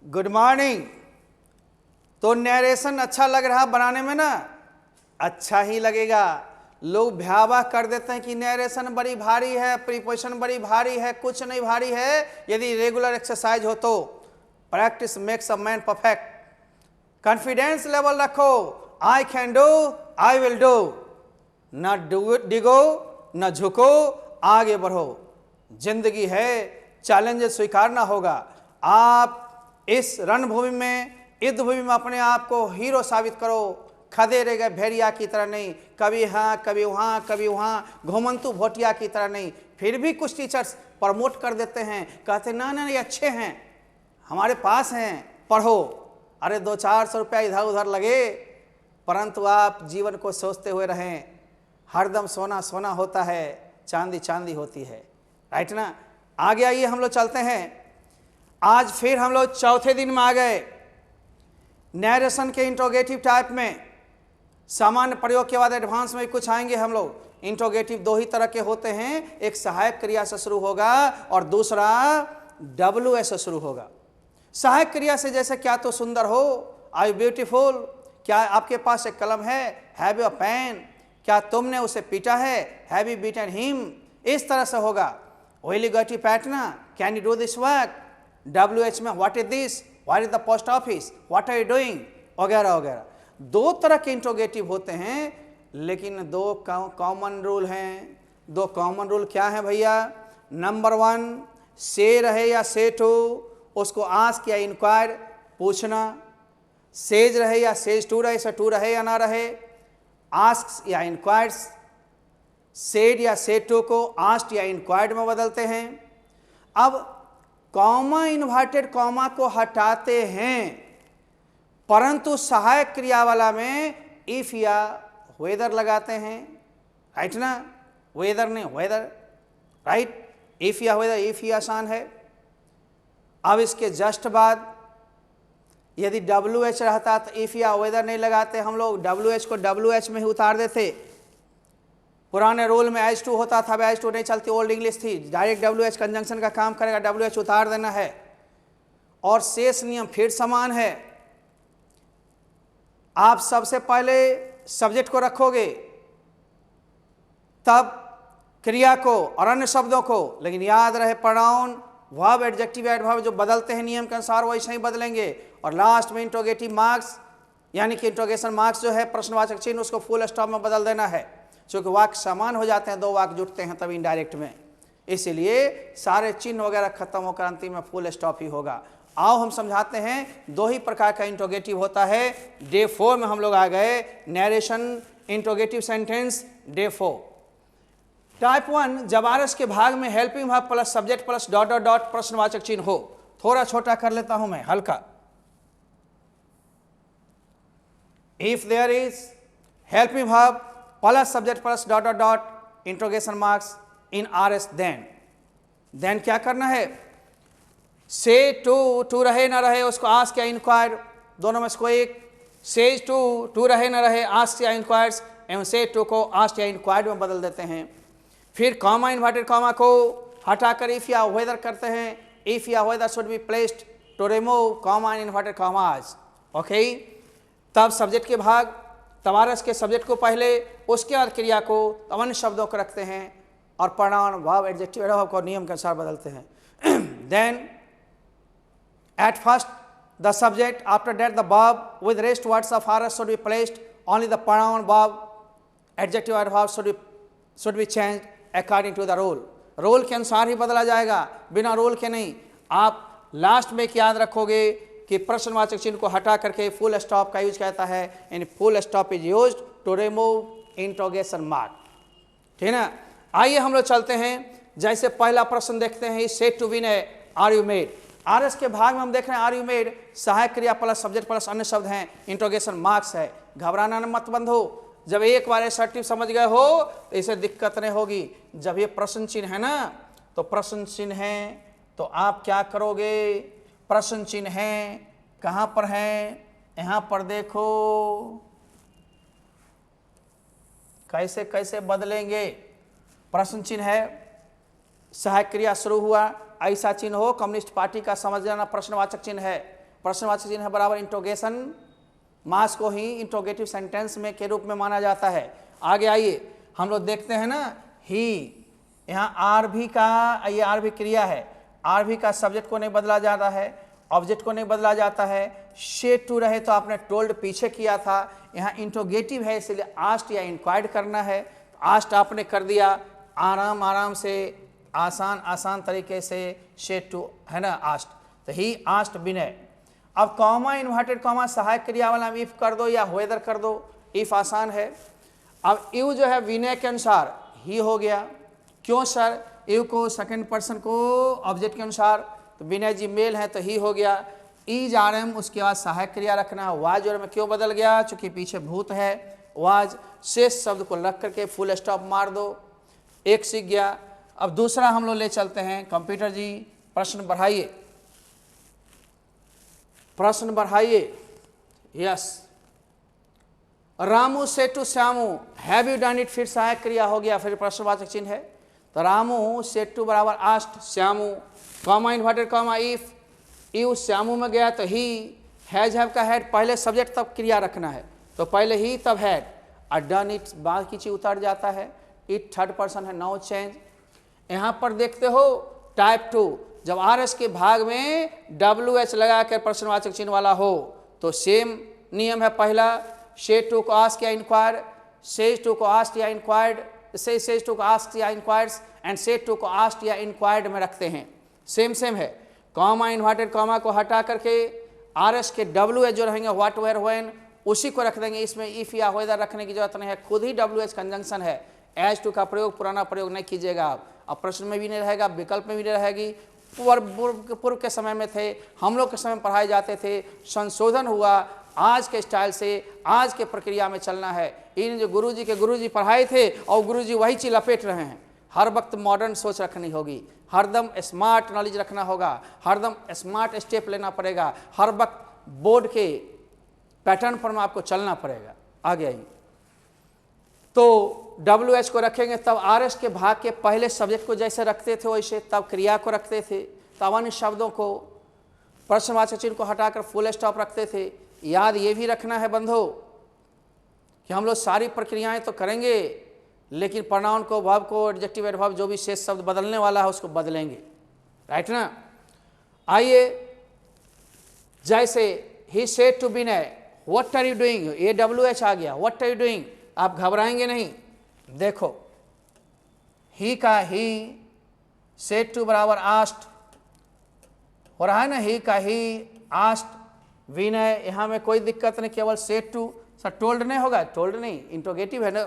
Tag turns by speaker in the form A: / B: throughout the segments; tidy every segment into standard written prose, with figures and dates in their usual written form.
A: Good morning. तो narration अच्छा लग रहा बनाने में ना, अच्छा ही लगेगा। लोग भयावह कर देते हैं कि नरेशन बड़ी भारी है, प्रीपोजिशन बड़ी भारी है, कुछ नहीं भारी है। यदि रेगुलर एक्सरसाइज हो तो practice makes a man perfect. Confidence level रखो, I can do, I will do. न डिगो न झुको, आगे बढ़ो। जिंदगी है, चैलेंजेस स्वीकारना होगा। आप इस रणभूमि में, युद्ध भूमि में अपने आप को हीरो साबित करो। खदे रह गए भेड़िया की तरह नहीं, कभी हाँ कभी वहाँ कभी वहाँ, घुमंतु भोटिया की तरह नहीं। फिर भी कुछ टीचर्स प्रमोट कर देते हैं, कहते ना ना ये अच्छे हैं, हमारे पास हैं, पढ़ो। अरे 200-400 रुपया इधर उधर लगे, परंतु आप जीवन को सोचते हुए रहें। हरदम सोना सोना होता है, चांदी चांदी होती है, राइट ना। आगे आइए हम लोग चलते हैं। आज फिर हम लोग चौथे दिन में आ गए। नरेशन के इंट्रोगेटिव टाइप में सामान्य प्रयोग के बाद एडवांस में कुछ आएंगे हम लोग। इंट्रोगेटिव दो ही तरह के होते हैं, एक सहायक क्रिया से शुरू होगा और दूसरा WH से शुरू होगा। सहायक क्रिया से जैसे क्या तो सुंदर हो, आर यू ब्यूटीफुल, क्या आपके पास एक कलम है, हैव यू अ पेन, क्या तुमने उसे पीटा है, हैव यू बीटन हिम, इस तरह से होगा। Will you go to Patna, can you do this work. WH में what is this, what is the post office, what are you doing, वगैरह वगैरह। दो तरह के इंट्रोगेटिव होते हैं, लेकिन दो कॉमन रूल हैं। दो कॉमन रूल क्या है भैया? नंबर 1, से रहे या से टू, उसको आस्क या इंक्वायर पूछना। सेज रहे या सेज टू रहे, से टू रहे या ना रहे, आस्क या इंक्वायर्स। सेड या सेड टू को आस्क्ड या इंक्वायर्ड में बदलते हैं। अब कॉमा इन्वर्टेड कॉमा को हटाते हैं, परंतु सहायक क्रिया वाला में इफ या वेदर लगाते हैं, राइट ना। वेदर नहीं वेदर, राइट। इफ या वेदर, इफ ही आसान है। अब इसके जस्ट बाद यदि WH रहता तो इफ या वेदर नहीं लगाते, हम लोग WH को WH में ही उतार देते। पुराने रूल में एज टू होता था, अब एज टू नहीं चलती, ओल्ड इंग्लिश थी, डायरेक्ट WH कंजंक्शन का काम करेगा, WH उतार देना है। और शेष नियम फिर समान है। आप सबसे पहले सब्जेक्ट को रखोगे, तब क्रिया को और अन्य शब्दों को, लेकिन याद रहे प्रोनाउन, वर्ब, एडजेक्टिव, एडवर्ब जो बदलते हैं नियम के अनुसार वैसे ही बदलेंगे। और लास्ट में इंट्रोगेटिव मार्क्स यानी कि इंट्रोगेशन मार्क्स जो है प्रश्नवाचक चिन्ह, उसको फुल स्टॉप में बदल देना है। क्योंकि वाक्य समान हो जाते हैं, दो वाक्य जुटते हैं तब इनडायरेक्ट में, इसलिए सारे चिन्ह वगैरह खत्म होकर अंतिम में फुल स्टॉप ही होगा। आओ हम समझाते हैं। दो ही प्रकार का इंट्रोगेटिव होता है। डे 4 में हम लोग आ गए, narration interrogative sentence day 4। Type 1, जब आरएस के भाग में helping verb plus subject plus dot dot dot प्रश्नवाचक चिन्ह हो। थोड़ा छोटा कर लेता हूं मैं, हल्का। If there is helping verb plus subject plus dot dot dot interrogation marks in RS, then क्या करना है? से टू रहे ना रहे, उसको आस्क या इंक्वायर, दोनों में से कोई एक। सेज टू रहे ना रहे, आस्क या इंक्वायर्स, एवं से टू को आस्क या इंक्वायर्ड में बदल देते हैं। फिर कॉमा इन्वर्टेड कॉमा को हटाकर इफ या वेदर करते हैं। इफ या whether should be placed to remove comma in inverted commas, okay. तब सब्जेक्ट के भाग, तवारस के सब्जेक्ट को पहले, उसके बाद क्रिया को, तब अन्य शब्दों को रखते हैं और प्रोनाउन, वर्ब, एडजेक्टिव, एडवर्ब को नियम के अनुसार बदलते हैं। Then at first the subject, after that the verb, with rest words of RS should be placed, only the pronoun, verb, adjective, adverb should be changed according to the rule. Rule के अनुसार ही बदला जाएगा, बिना rule के नहीं। आप last में याद रखोगे कि प्रश्नवाचक चिन्ह को हटा करके फुल स्टॉप का यूज कहता है, यानी full stop is used to remove interrogation mark, ठीक है ना। आइए हम लोग चलते हैं। जैसे पहला प्रश्न देखते हैं, said to Vinay, are you mad. RS के भाग में हम देख रहे हैं आर यू मेड सहायक क्रिया प्लस सब्जेक्ट प्लस अन्य शब्द हैं, इंट्रोगेशन मार्क्स है। घबराना मत बंधो, जब एक बार एसर्टिव समझ गए हो तो इसे दिक्कत नहीं होगी। जब ये प्रश्न चिन्ह है ना, तो प्रश्न चिन्ह है तो आप क्या करोगे? प्रश्न चिन्ह है कहां पर है? यहां पर देखो कैसे कैसे बदलेंगे। प्रश्न चिन्ह है, सहायक क्रिया शुरू हुआ, ऐसा चिन्ह हो कम्युनिस्ट पार्टी का समझ जाना प्रश्नवाचक चिन्ह है। प्रश्नवाचक चिन्ह बराबर इंट्रोगेशन मास को ही इंट्रोगेटिव सेंटेंस में के रूप में माना जाता है। आगे आइए हम लोग देखते हैं ना, ही यहाँ आर भी का, ये आर भी क्रिया है, आर भी का सब्जेक्ट को नहीं बदला जाता है, ऑब्जेक्ट को नहीं बदला जाता है। शेड टू रहे तो आपने टोल्ड पीछे किया था, यहाँ इंट्रोगेटिव है इसलिए आस्ट या इंक्वायर्ड करना है। आस्ट आपने कर दिया, आराम आराम से, आसान आसान तरीके से शेड टू है ना आस्ट, तो ही आस्ट विनय। अब कॉमा इन्वर्टेड कॉमा सहायक क्रिया वाला इफ कर दो या वेदर कर दो, इफ आसान है। अब यू जो है विनय के अनुसार ही हो गया, क्यों सर? यू को सेकंड पर्सन को ऑब्जेक्ट के अनुसार, तो विनय जी मेल है तो ही हो गया। ईज आर एम उसके बाद सहायक क्रिया रखना, वाज और में क्यों बदल गया? चूंकि पीछे भूत है, वाज शेष शब्द को रख करके फुल स्टॉप मार दो, एक सीख गया। अब दूसरा हम लोग ले चलते हैं, कंप्यूटर जी प्रश्न बढ़ाइए, प्रश्न बढ़ाइए। Yes, Ramu said to Shyamu, have you done it, फिर सहायक क्रिया हो गया, फिर प्रश्नवाचक चिन्ह है, तो रामू से टू बराबर asked Shyamu, comma inverted comma if, you Shyamu में गया तो ही, हैज हैव का हैड पहले सब्जेक्ट तब क्रिया रखना है, तो पहले ही तब हैड, और डन इट बाकी चीज उतर जाता है, इट थर्ड पर्सन है, नो चेंज। यहाँ पर देखते हो टाइप 2, जब आर एस के भाग में डब्ल्यू एच लगा कर प्रश्नवाचक चिन्ह वाला हो तो सेम नियम है। पहला शेड टू को आस्क या इंक्वायर, सेज टू को आस्क या इंक्वायर्ड, सेज टू को आस्क या इंक्वायर्स, एंड सेड टू को आस्क या इंक्वायर्ड में रखते हैं, सेम सेम है। कॉमा इन्वर्टेड कॉमा को हटा करके आर एस के डब्ल्यू एच जो रहेंगे व्हाट वेयर व्हेन उसी को रख देंगे, इसमें इफ या वेदर रखने की जरूरत नहीं है, खुद ही डब्ल्यू एच कंजंक्शन है। एज टू का प्रयोग पुराना प्रयोग नहीं कीजिएगा आप, अब प्रश्न में भी नहीं रहेगा, विकल्प में भी नहीं रहेगी। पूर्व के समय में थे, हम लोग के समय पढ़ाए जाते थे, संशोधन हुआ, आज के स्टाइल से आज के प्रक्रिया में चलना है। इन जो गुरुजी पढ़ाए थे और गुरुजी वही चीज लपेट रहे हैं। हर वक्त मॉडर्न सोच रखनी होगी, हरदम स्मार्ट नॉलेज रखना होगा, हरदम स्मार्ट स्टेप लेना पड़ेगा, हर वक्त बोर्ड के पैटर्न पर में आपको चलना पड़ेगा। आगे आइए, तो डब्ल्यू एच को रखेंगे तब आर एस के भाग के पहले सब्जेक्ट को जैसे रखते थे वैसे तब क्रिया को रखते थे, तब अन्य शब्दों को प्रश्नवाचक चिन्ह को हटाकर फुल स्टॉप रखते थे। याद ये भी रखना है बंधो कि हम लोग सारी प्रक्रियाएं तो करेंगे लेकिन प्रोनाउन को, वर्ब को, एडजेक्टिव एडवर्ब जो भी शेष शब्द बदलने वाला है उसको बदलेंगे, राइट ना। आइए, जैसे ही said to Vinay, what are you doing, ये डब्ल्यू एच आ गया, व्हाट आर यू डूइंग, आप घबराएंगे नहीं। देखो ही का ही, सेड टू बराबर आस्ट हो रहा है ना, ही का ही, आस्ट, विनय, यहां में कोई दिक्कत नहीं, केवल सेड टू। सर टोल्ड नहीं होगा, टोल्ड नहीं, इंट्रोगेटिव है ना।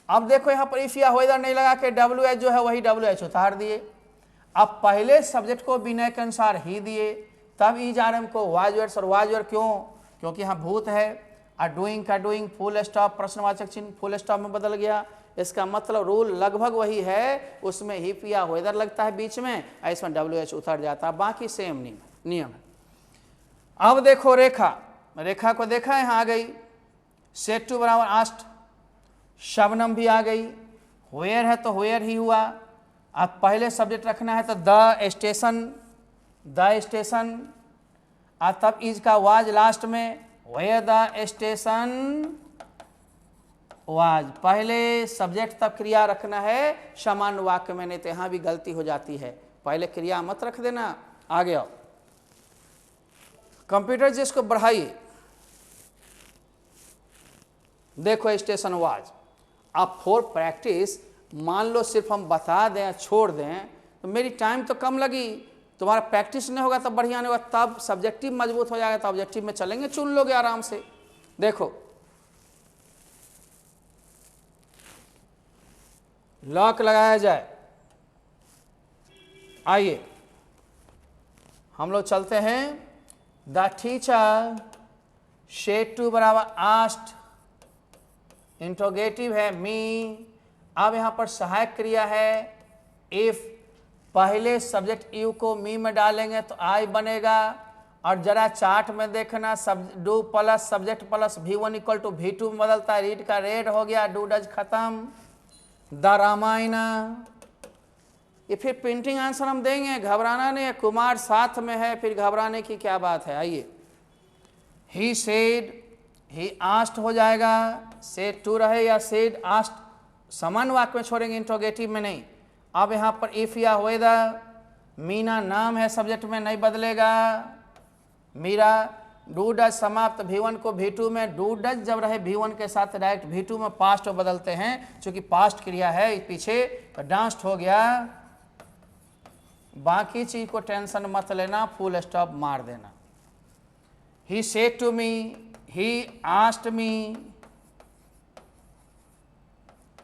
A: अब देखो यहाँ पर इफ या वेदर नहीं लगा के डब्ल्यू एच जो है वही डब्ल्यू एच उतार दिए। अब पहले सब्जेक्ट को विनय के अनुसार ही दिए, तब ईज आर एम को वाज वेयर, और वाज वेयर क्यों? क्योंकि यहाँ भूत है, और डूइंग का डूइंग फुल स्टॉप प्रश्नवाचक चिन्ह फुल स्टॉप में बदल गया। इसका मतलब रूल लगभग वही है, उसमें हिप या वेदर लगता है बीच में, इसमें डब्ल्यू एच उतर जाता है, बाकी सेम नियम है। अब देखो रेखा, रेखा को देखा यहाँ आ गई, सेड टू बराबर आस्ट, शबनम भी आ गई, वेयर है तो वेयर ही हुआ। अब पहले सब्जेक्ट रखना है तो द स्टेशन, द स्टेशन, और तब इज का वाज लास्ट में, वेयर द स्टेशन वाज, पहले सब्जेक्ट तब क्रिया रखना है सामान्य वाक्य में, नहीं तो यहां भी गलती हो जाती है, पहले क्रिया मत रख देना। आगे आओ, कंप्यूटर जी इसको बढ़ाइए, देखो स्टेशन वाज। अब फॉर प्रैक्टिस मान लो सिर्फ हम बता दें छोड़ दें तो मेरी टाइम तो कम लगी, तुम्हारा प्रैक्टिस नहीं होगा तब बढ़िया नहीं होगा, तब सब्जेक्टिव मजबूत हो जाएगा, तो ऑब्जेक्टिव में चलेंगे, चुन लोगे आराम से। देखो लॉक लगाया जाए, आइए हम लोग चलते हैं। द टीचर शेड टू बराबर आस्ट, इंट्रोगेटिव है मी। अब यहां पर सहायक क्रिया है इफ, पहले सब्जेक्ट यू को मी में डालेंगे तो आई बनेगा, और जरा चार्ट में देखना, सब do plus subject plus V1 equal to V2 में बदलता है, रीड का रेड हो गया, डू डज खत्म। द रामायण, ये फिर प्रिंटिंग आंसर हम देंगे, घबराना नहीं है। कुमार साथ में है, फिर घबराने की क्या बात है। आइए, ही सेड, ही आस्ट हो जाएगा, सेड टू रहे या सेड आस्ट समान वाक्य में छोड़ेंगे, इंट्रोगेटिव में नहीं। अब यहाँ पर इफ या वेदर, मीना नाम है सब्जेक्ट में नहीं बदलेगा, मीरा, डू डज समाप्त V1 को V2 में, डू डज जब रहे V1 के साथ डायरेक्ट V2 में पास्ट में बदलते हैं, क्योंकि पास्ट क्रिया है पीछे, तो डांस्ड हो गया। बाकी चीज को टेंशन मत लेना, फुल स्टॉप मार देना। He said to me, he asked me,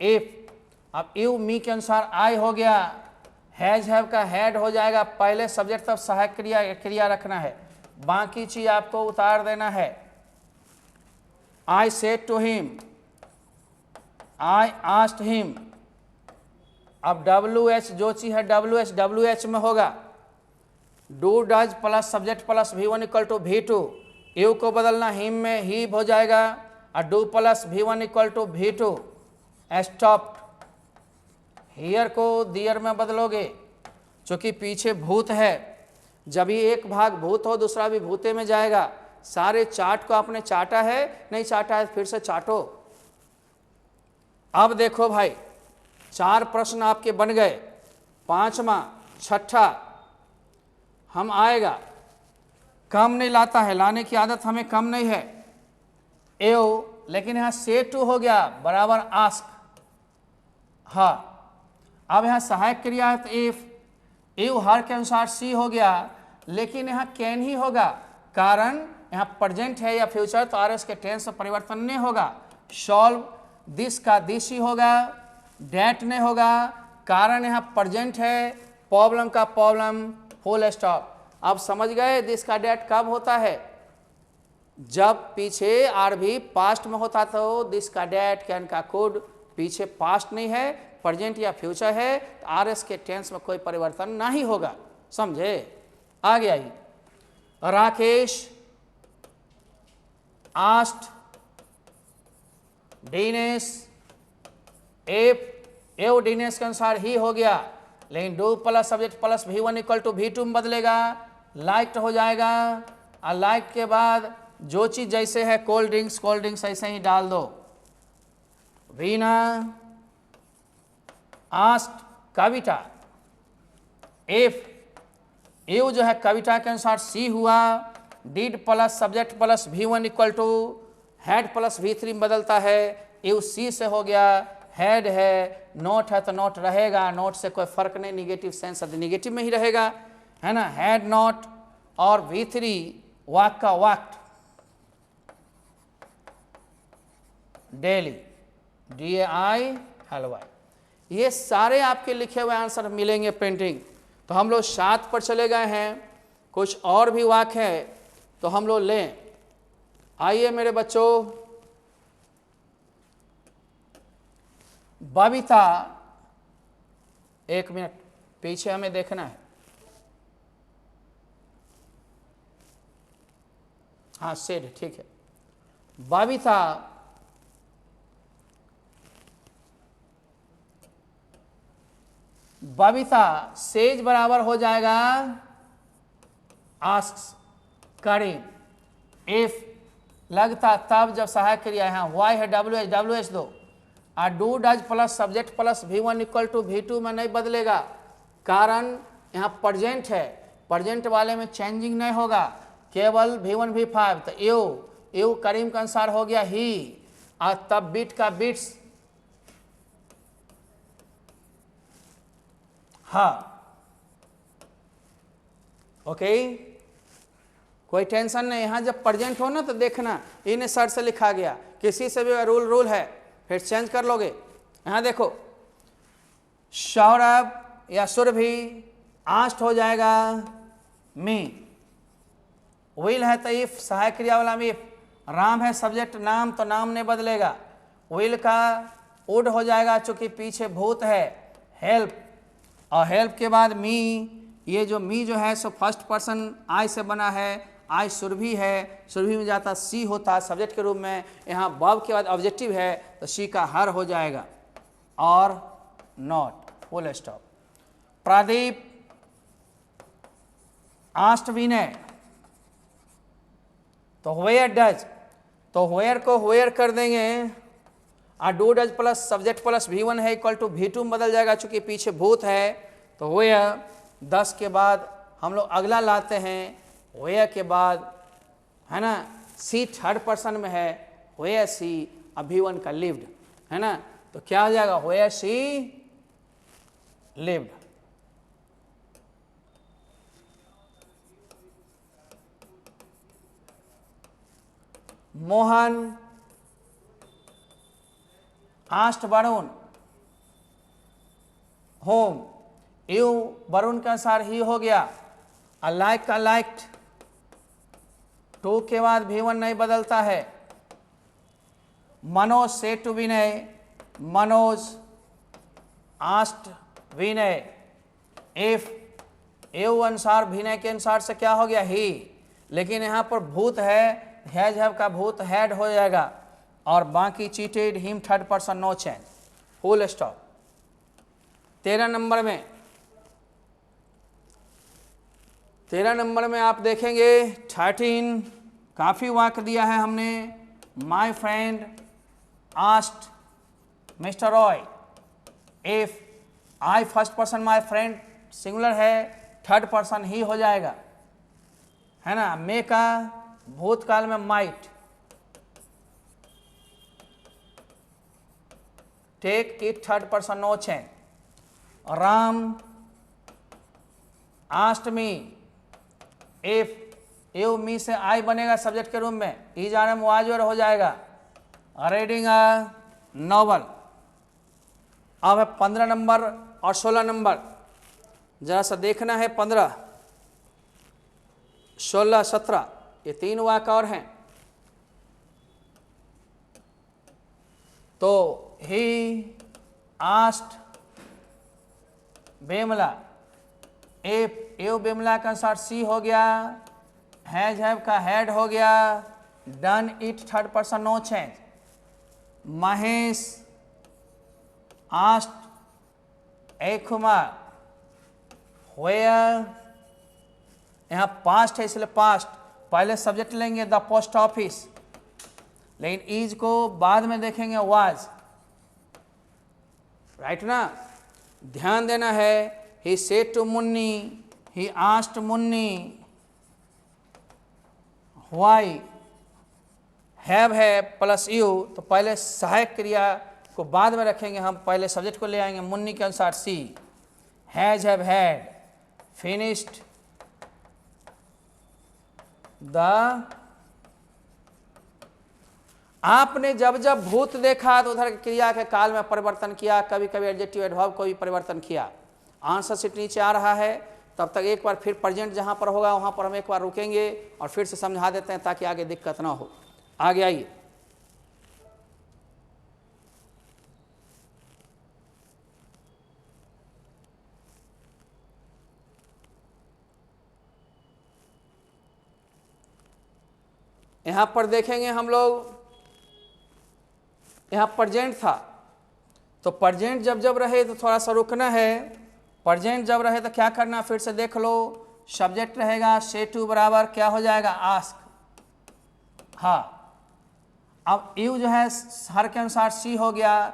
A: if, अब यू मी के अनुसार आई हो गया, हैज हैव का हैड हो जाएगा, पहले सब्जेक्ट तब सहायक क्रिया रखना है, बाकी चीज आपको उतार देना है। I said to him, I asked him, अब WH जो चीज है WH में होगा, do does plus subject plus V1 equal to V2, you को बदलना हिम में, ही हो जाएगा, और do plus V1 equal to V2, stopped, here को दियर में बदलोगे, क्योंकि पीछे भूत है, जब ही एक भाग भूत हो दूसरा भी भूते में जाएगा। सारे चार्ट को आपने चाटा है, नहीं चाटा है फिर से चाटो। अब देखो भाई, 4 प्रश्न आपके बन गए, 5वां 6ठा हम आएगा, कम नहीं लाता है, लाने की आदत हमें कम नहीं है। एओ, लेकिन यहाँ से टू हो गया बराबर आस्क, हाँ। अब यहाँ सहायक क्रिया है तो इफ, यू हर के अनुसार सी हो गया, लेकिन यहाँ कैन ही होगा, कारण यहाँ प्रेजेंट है या फ्यूचर, तो आरएस के टेंस में परिवर्तन नहीं होगा। सॉल्व, दिस का दिस ही होगा, डेट नहीं होगा, कारण यहाँ प्रेजेंट है, प्रॉब्लम का प्रॉब्लम, फुल स्टॉप। अब समझ गए दिस का डेट कब होता है, जब पीछे आर भी पास्ट में होता तो दिस का डेट, कैन का कुड, पीछे पास्ट नहीं है, प्रेजेंट या फ्यूचर है, तो आरएस के टेंस में कोई परिवर्तन नहीं होगा, समझे। आगे आइए, राकेश आस्ट दिनेश, एव दिनेश के अनुसार ही हो गया, लेकिन do plus subject plus V1 equal to V2 में बदलेगा, लाइक्ड हो जाएगा, और लाइक के बाद जो चीज जैसे है कोल्ड ड्रिंक्स ऐसे ही डाल दो। Veena asked Kavita, if, you जो है कविता के अनुसार सी हुआ, did plus subject plus V1 equal to had plus V3 में बदलता है, यू सी से हो गया, हैड है, नोट है तो नोट रहेगा, नोट से कोई फर्क नहीं, निगेटिव सेंस निगेटिव में ही रहेगा, है ना। हैड नॉट और V3 वाक का वाक्ड, डेली, DAI ये सारे आपके लिखे हुए आंसर मिलेंगे प्रिंटिंग। तो हम लोग 7 पर चले गए हैं, कुछ और भी वाक्य है तो हम लोग लें। आइए मेरे बच्चों, बबीता, एक मिनट पीछे हमें देखना है, हाँ सेड, ठीक है। बबीता सेज बराबर हो जाएगा आस्क्स करीम, इफ लगता तब जब सहायक क्रिया है, वाई है WH दो, और do does plus subject plus V1 equal to V2 में नहीं बदलेगा, कारण यहाँ प्रेजेंट है, प्रेजेंट वाले में चेंजिंग नहीं होगा, केवल V1 V5, तो यू करीम के अनुसार हो गया ही, और तब बीट का बीट्स, हाँ ओके, कोई टेंशन नहीं। यहाँ जब प्रेजेंट हो ना तो देखना इन सर से लिखा गया, किसी से भी रूल है, फिर चेंज कर लोगे। यहाँ देखो, सौरभ या सुरभि आस्ट हो जाएगा मी, विल है तो इफ, सहायक क्रिया वाला में इफ, राम है सब्जेक्ट नाम तो नाम नहीं बदलेगा, विल का वुड हो जाएगा चूंकि पीछे भूत है, हेल्प, और हेल्प के बाद मी, ये जो मी जो है सो फर्स्ट पर्सन आई से बना है, आई सुरभि है, सुरभि में जाता सी होता सब्जेक्ट के रूप में, यहाँ बब के बाद ऑब्जेक्टिव है तो सी का हर हो जाएगा, और not, full stop. Pradeep asked Vinay, तो वेयर डज, तो वेयर को वेयर कर देंगे और do does plus subject plus V1 है इक्वल टू V2 में बदल जाएगा, चूंकि पीछे भूत है। तो वेयर 10 के बाद हम लोग अगला लाते हैं, वेयर के बाद है ना सी थर्ड पर्सन में है, वेयर सी अब V1 का लिव्ड है ना, तो क्या हो जाएगा where she lived. Mohan asked Varun home, you Varun के अनुसार ही हो गया। अलाइक का लाइक्ड, टू के बाद V1 नहीं बदलता है। Manoj said to Vinay, Manoj asked Vinay, if you अनुसार विनय के अनुसार से क्या हो गया ही, लेकिन यहां पर भूत है, हैज हैव का भूत हैड हो जाएगा और बाकी cheated him third person no change, full stop. 13 number में आप देखेंगे 13 काफी वाक्य दिया है हमने। My friend asked mister Roy, if I first person my friend singular है, थर्ड पर्सन ही हो जाएगा है ना। मे का भूतकाल में might, take it third person no change. Ram asked me, if you me से आई बनेगा सब्जेक्ट के रूप में, ई जाने मुआजर हो जाएगा। Reading a novel. अब है 15 नंबर और 16 नंबर, जरा सा देखना है। 15, 16, 17 ये 3 वाक्य और हैं। तो ही आस्ट बेमला, इफ यू बेमला के अनुसार सी हो गया, हैज हैव का हैड हो गया, done it third person no change. Mahesh asked एकुमा, वेयर, यहां पास्ट है इसलिए पास्ट, पहले सब्जेक्ट लेंगे द पोस्ट ऑफिस, लेकिन इज को बाद में देखेंगे वाज, राइट ना। ध्यान देना है। He said to Munni, he asked Munni why, have है प्लस यू, तो पहले सहायक क्रिया को बाद में रखेंगे हम, पहले सब्जेक्ट को ले आएंगे। मुन्नी के अनुसार she, has have had, finished the. आपने जब जब भूत देखा तो उधर क्रिया के काल में परिवर्तन किया, कभी कभी एडजेक्टिव एडवर्ब को भी परिवर्तन किया। आंसर शीट नीचे आ रहा है, तब तक एक बार फिर प्रेजेंट जहां पर होगा वहां पर हम एक बार रुकेंगे और फिर से समझा देते हैं ताकि आगे दिक्कत ना हो। आगे आइए। यहां पर देखेंगे हम लोग, यहां प्रेजेंट था, तो प्रेजेंट जब जब रहे तो थोड़ा सा रुकना है। प्रेजेंट जब रहे तो क्या करना, फिर से देख लो। सब्जेक्ट रहेगा से टू बराबर क्या हो जाएगा आस्क, हाँ। अब यू जो है हर के अनुसार सी हो गया,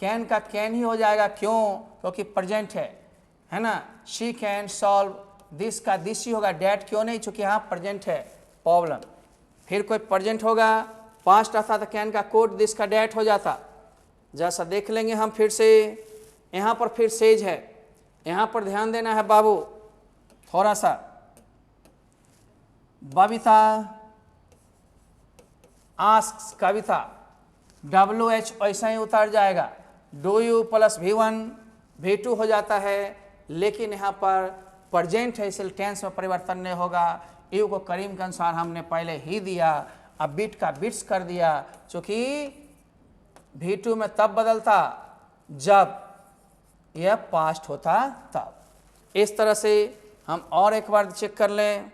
A: कैन का कैन ही हो जाएगा, क्यों, क्योंकि प्रेजेंट है ना। शी कैन सॉल्व, दिस का दिस ही होगा, डैट क्यों नहीं, चूंकि यहाँ प्रेजेंट है प्रॉब्लम। फिर कोई प्रेजेंट होगा, पास्ट आता तो कैन का कोड, दिस का डैट हो जाता। जैसा देख लेंगे हम फिर से। यहाँ पर फिर सेज है, यहाँ पर ध्यान देना है बाबू थोड़ा सा। बबीता आस्क्स कविता, WH ऐसा ही उतर जाएगा। Do you plus V1 V2 हो जाता है, लेकिन यहाँ पर प्रेजेंट है इसलिए टेंस में परिवर्तन नहीं होगा। यू को करीम के अनुसार हमने पहले ही दिया, अब बिट का बिट्स कर दिया, चूंकि V2 में तब बदलता जब यह पास्ट होता तब। इस तरह से हम और एक बार चेक कर लें।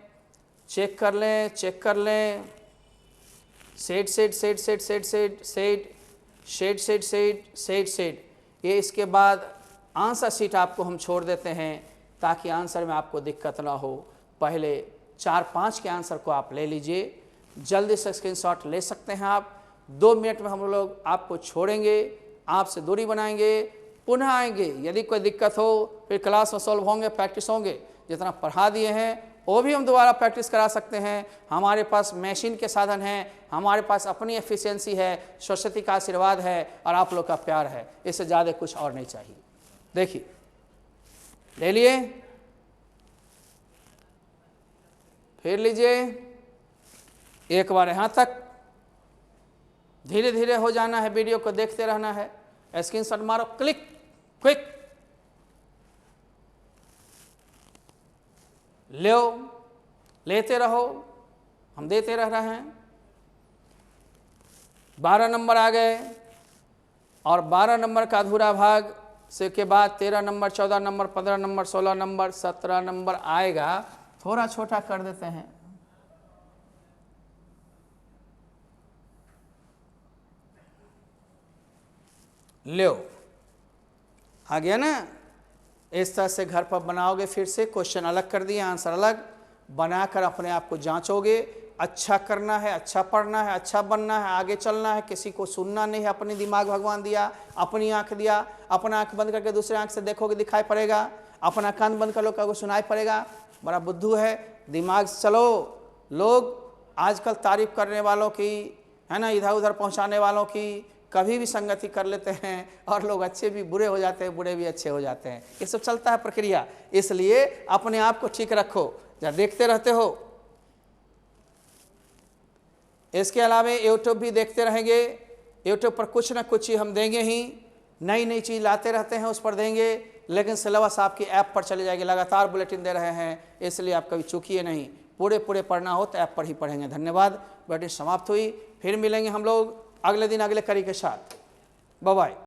A: Said said said said said said said shed said said said said, ये इसके बाद आंसर शीट आपको हम छोड़ देते हैं। ताकि आंसर में आपको दिक्कत ना हो। पहले 4-5 के आंसर को आप ले लीजिए, जल्दी से स्क्रीनशॉट ले सकते हैं आप। 2 मिनट में हम लोग आपको छोड़ेंगे, आपसे दूरी बनाएंगे, पुनः आएंगे। यदि कोई दिक्कत हो फिर क्लास में सॉल्व होंगे, प्रैक्टिस होंगे। जितना पढ़ा दिए हैं वो भी हम दोबारा प्रैक्टिस करा सकते हैं। हमारे पास मशीन के साधन हैं, हमारे पास अपनी एफिशिएंसी है, सरस्वती का आशीर्वाद है और आप लोग का प्यार है। इससे ज़्यादा कुछ और नहीं चाहिए। देखिए, ले लिए, फिर लीजिए, एक बार यहाँ तक। धीरे धीरे हो जाना है, वीडियो को देखते रहना है। स्क्रीनशॉट मारो, क्लिक, क्विक, लो, लेते रहो, हम देते रह रहे हैं। 12 नंबर आ गए और 12 नंबर का अधूरा भाग से के बाद 13 number, 14 number, 15 number, 16 number, 17 number आएगा। थोड़ा छोटा कर देते हैं। लो, आ गया ना। इस तरह से घर पर बनाओगे, फिर से क्वेश्चन अलग कर दिए, आंसर अलग बनाकर अपने आप को जांचोगे। अच्छा करना है, अच्छा पढ़ना है, अच्छा बनना है, आगे चलना है, किसी को सुनना नहीं है। अपनी दिमाग भगवान दिया, अपनी आंख दिया, अपना आंख बंद करके दूसरे आंख से देखोगे दिखाई पड़ेगा, अपना कान बंद कर लो को सुनाई पड़ेगा। बड़ा बुद्धू है, दिमाग चलो। लोग आजकल तारीफ करने वालों की, है ना, इधर उधर पहुंचाने वालों की कभी भी संगति कर लेते हैं और लोग अच्छे भी बुरे हो जाते हैं, बुरे भी अच्छे हो जाते हैं। ये सब चलता है प्रक्रिया। इसलिए अपने आप को ठीक रखो, जब देखते रहते हो। इसके अलावा यूट्यूब भी देखते रहेंगे। यूट्यूब पर कुछ ना कुछ ही हम देंगे ही, नई नई चीज़ लाते रहते हैं, उस पर देंगे। लेकिन सिलेबस आपकी ऐप पर चली जाएगी, लगातार बुलेटिन दे रहे हैं, इसलिए आप कभी चूकिए नहीं। पूरे पढ़ना हो तो ऐप पर ही पढ़ेंगे। धन्यवाद। बुलेटिन समाप्त हुई, फिर मिलेंगे हम लोग अगले दिन अगले कड़ी के साथ। Bye bye.